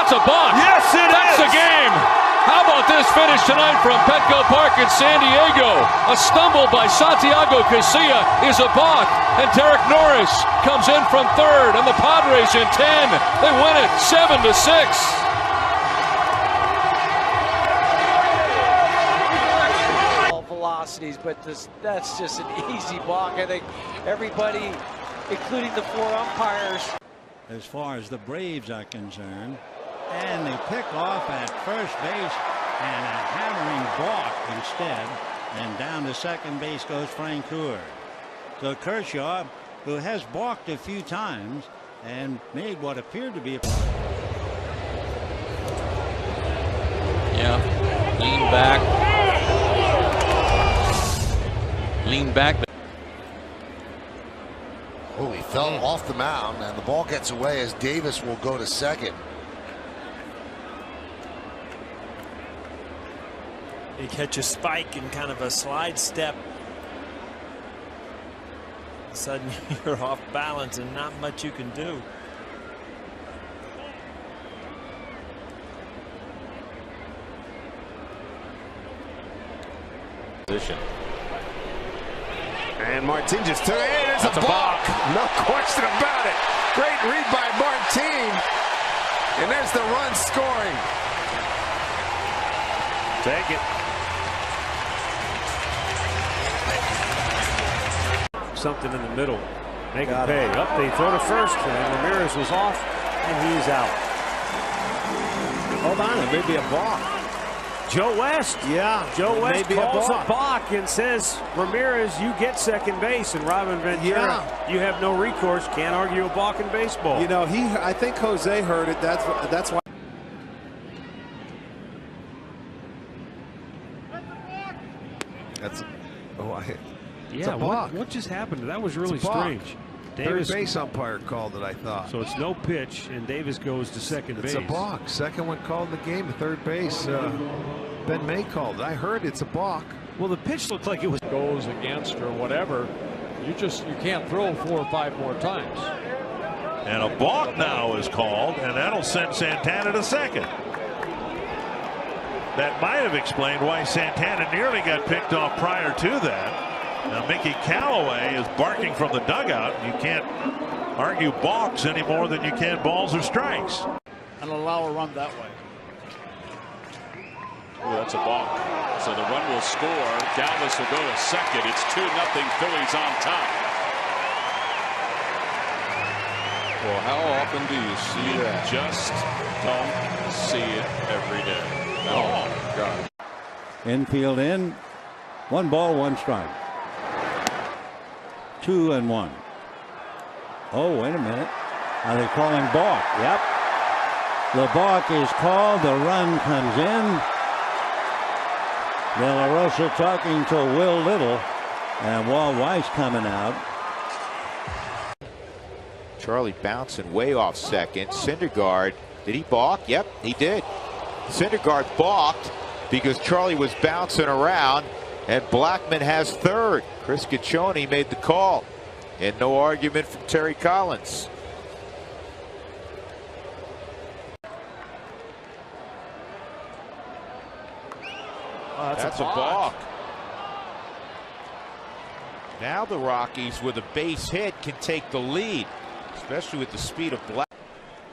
That's a balk. Yes, it That's is. the game. How about this finish tonight from Petco Park in San Diego? A stumble by Santiago Casilla is a balk, and Derek Norris comes in from third, and the Padres in 10. They win it 7-6. Velocities, but that's just an easy balk. I think everybody, including the 4 umpires, as far as the Braves are concerned, and they pick off at first base and a hammering balk instead, and down to second base goes Frank Coeur. So Kershaw, who has balked a few times and made what appeared to be a Lean back. Oh, he fell off the mound, and the ball gets away as Davis will go to second. You catch a spike in kind of a slide step. All of a sudden you're off balance and not much you can do. Position. And Martin just took it. Hey, there's That's a a balk. balk. No question about it. Great read by Martin. And there's the run scoring. Take it. Something in the middle. Make it pay. Up, they throw to first, and Ramirez was off, and he's out. Hold on, it may be a balk. Joe West. Yeah. Joe West calls a a balk and says, Ramirez, you get second base. And Robin Ventura, you have no recourse. Can't argue a balk in baseball. You know, I think Jose heard it. That's why. Yeah, what just happened? That was really strange. Davis, third base umpire called it, I thought. So it's no pitch, and Davis goes to second base. It's a balk. Second one called in the game. Third base. Ben May called it. I heard it's a balk. Well, the pitch looked like it was Goes against or whatever. You can't throw 4 or 5 more times. And a balk now is called, and that'll send Santana to second. That might have explained why Santana nearly got picked off prior to that. Now Mickey Callaway is barking from the dugout. You can't argue balks any more than you can balls or strikes. And allow a run that way. Oh, that's a balk. So the run will score. Dallas will go to second. It's 2-0 Phillies on top. Well, how often do you see that? Just don't see it every day. Oh, God. infield in. 1 ball, 1 strike. 2-1. Oh, wait a minute. Are they calling balk? Yep. The balk is called. The run comes in. De La Rosa talking to Will Little, and Walt Weiss coming out. Charlie bouncing way off second. Syndergaard, did he balk? Yep, he did. Syndergaard balked because Charlie was bouncing around, and Blackman has third. Chris Ciccione made the call, and no argument from Terry Collins. That's a balk. Now the Rockies, with a base hit, can take the lead, especially with the speed of Black.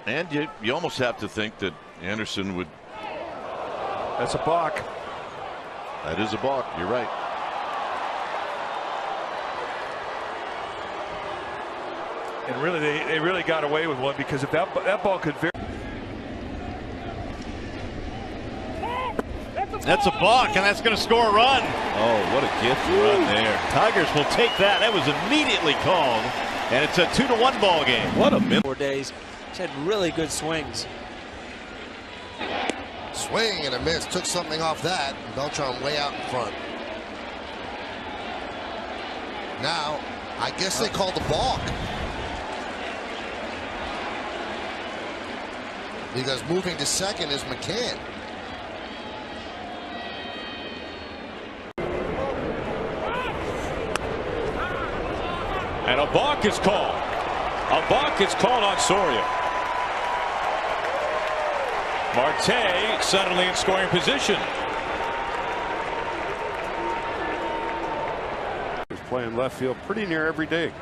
And you almost have to think that Anderson would. That's a balk. That is a balk. You're right. And really, they really got away with one, because if that ball could very. That's a balk, and that's going to score a run. Oh, what a gift run there. Tigers will take that. That was immediately called, and it's a 2-1 ball game. What a minute. 4 days. He's had really good swings. Swing and a miss. Took something off that. Beltran way out in front. Now, I guess they called the balk. Because moving to second is McCann. And a balk is called. A balk is called on Soria. Marte suddenly in scoring position. He's playing left field pretty near every day.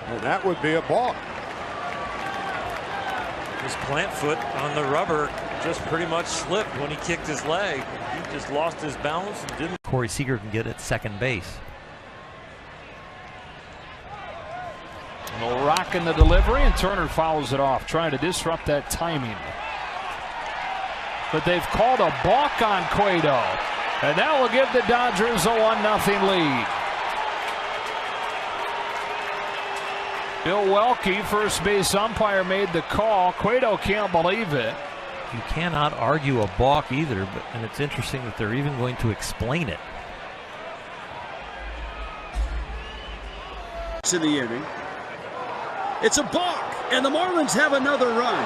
And that would be a balk. His plant foot on the rubber just pretty much slipped when he kicked his leg. He just lost his balance and didn't. Corey Seager can get at second base. They'll rock in the delivery, and Turner fouls it off, trying to disrupt that timing. But they've called a balk on Cueto, and that will give the Dodgers a 1-0 lead. Bill Welke, first base umpire, made the call. Cueto can't believe it. You cannot argue a balk either, and it's interesting that they're even going to explain it. In the inning, it's a balk, and the Marlins have another run.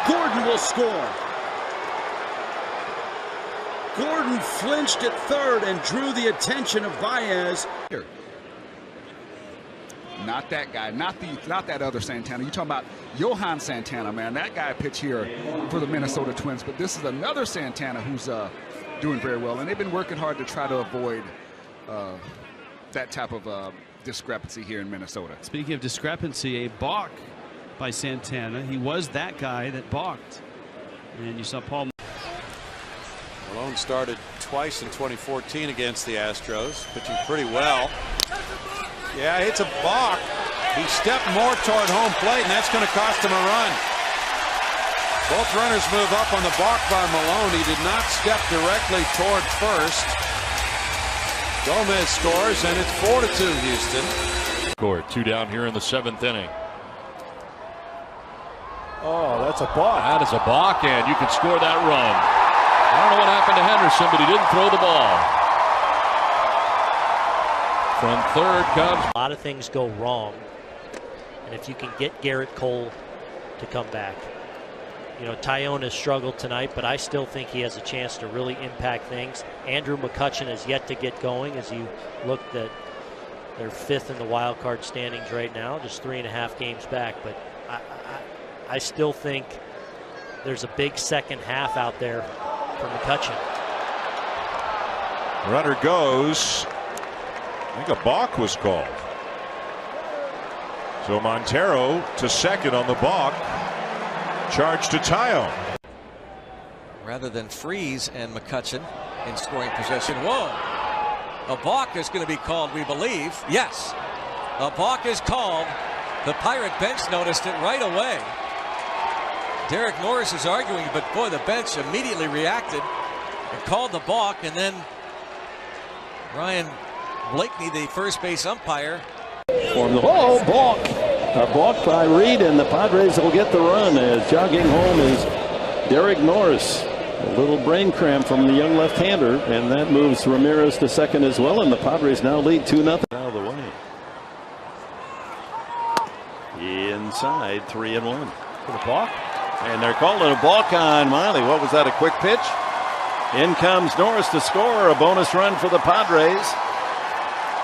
Gordon will score. Gordon flinched at third and drew the attention of Baez. Not that guy, not that other Santana. You're talking about Johan Santana, man. That guy pitched here for the Minnesota Twins, but this is another Santana who's doing very well, and they've been working hard to try to avoid that type of discrepancy here in Minnesota. Speaking of discrepancy, a balk by Santana. He was that guy that balked, and you saw Paul Malone started twice in 2014 against the Astros, pitching pretty well. Yeah, it's a balk. He stepped more toward home plate, and that's going to cost him a run. Both runners move up on the balk by Malone. He did not step directly toward first. Gomez scores, and it's 4-2 Houston. Scored 2 down here in the 7th inning. Oh, that's a balk. That is a balk, and you can score that run. I don't know what happened to Henderson, but he didn't throw the ball. From third comes. A lot of things go wrong, and if you can get Garrett Cole to come back. You know, Tyone has struggled tonight, but I still think he has a chance to really impact things. Andrew McCutchen has yet to get going as you look at their 5th in the wild card standings right now, just 3.5 games back. But I still think there's a big second half out there for McCutchen. Runner goes. I think a balk was called. So Montero to second on the balk. Charge to Tyone. Rather than Freeze and McCutchen in scoring possession. Whoa! A balk is going to be called, we believe. Yes, a balk is called. The Pirate bench noticed it right away. Derek Norris is arguing, but boy, the bench immediately reacted and called the balk, and then Ryan Blakeney, the first base umpire. Oh, balk! A balk by Reed, and the Padres will get the run as jogging home is Derek Norris. A little brain cramp from the young left-hander, and that moves Ramirez to second as well, and the Padres now lead 2-0. Out of the way. Inside, 3-1. For the balk? And they're calling a balk on Miley. What was that, a quick pitch? In comes Norris to score, a bonus run for the Padres.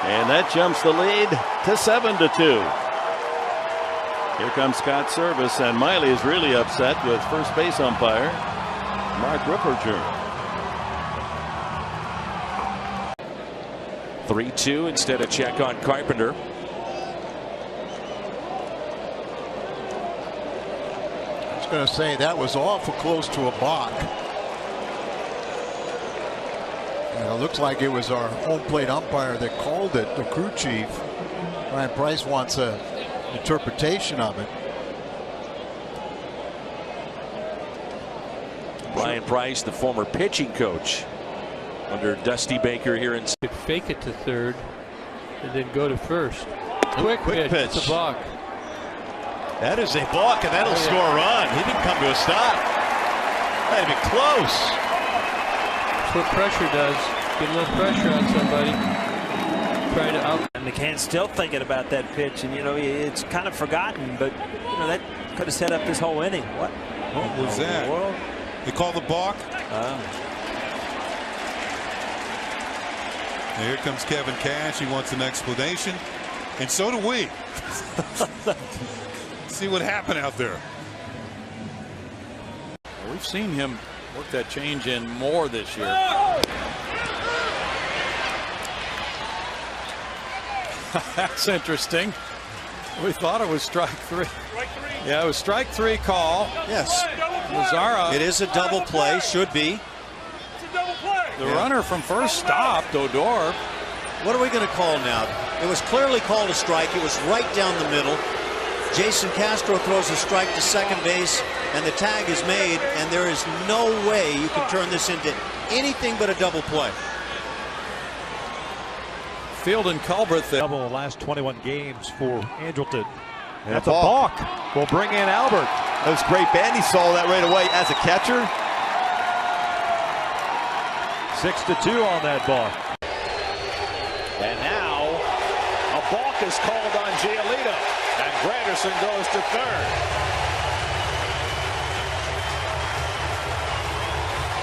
And that jumps the lead to 7-2. Here comes Scott Service, and Miley is really upset with first base umpire Mark Ripperger. 3-2 instead of check on Carpenter. I was going to say that was awful close to a balk. And it looks like it was our home plate umpire that called it, the crew chief. Ryan Price wants a interpretation of it. Brian Price, the former pitching coach under Dusty Baker here in. Fake it to third and then go to first. Quick pitch. It's a balk. That is a balk, and that'll score a run. He didn't come to a stop. That'd be close. That's what pressure does. Get a little pressure on somebody. Try to out. And McCann's still thinking about that pitch, and you know it's kind of forgotten, but you know that could have set up this whole inning. What was that? They call the balk. Here comes Kevin Cash. He wants an explanation, and so do we. See what happened out there. We've seen him work that change in more this year. That's interesting. We thought it was strike three. Yeah, it was strike three call. Yes. Mazzara. It is a double play. Should be. The runner from first stopped, Odor. What are we going to call now? It was clearly called a strike. It was right down the middle. Jason Castro throws a strike to second base, and the tag is made, and there is no way you can turn this into anything but a double play. Field and Culbreth. Double the last 21 games for Angelton. And that's a balk. Will bring in Albert. That was great. Bandy saw that right away as a catcher. 6-2 on that balk. And now a balk is called on Giolito, and Granderson goes to third.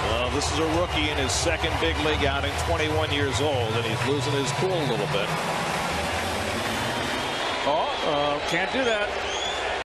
Well, this is a rookie in his second big league outing, 21 years old, and he's losing his cool a little bit. Can't do that.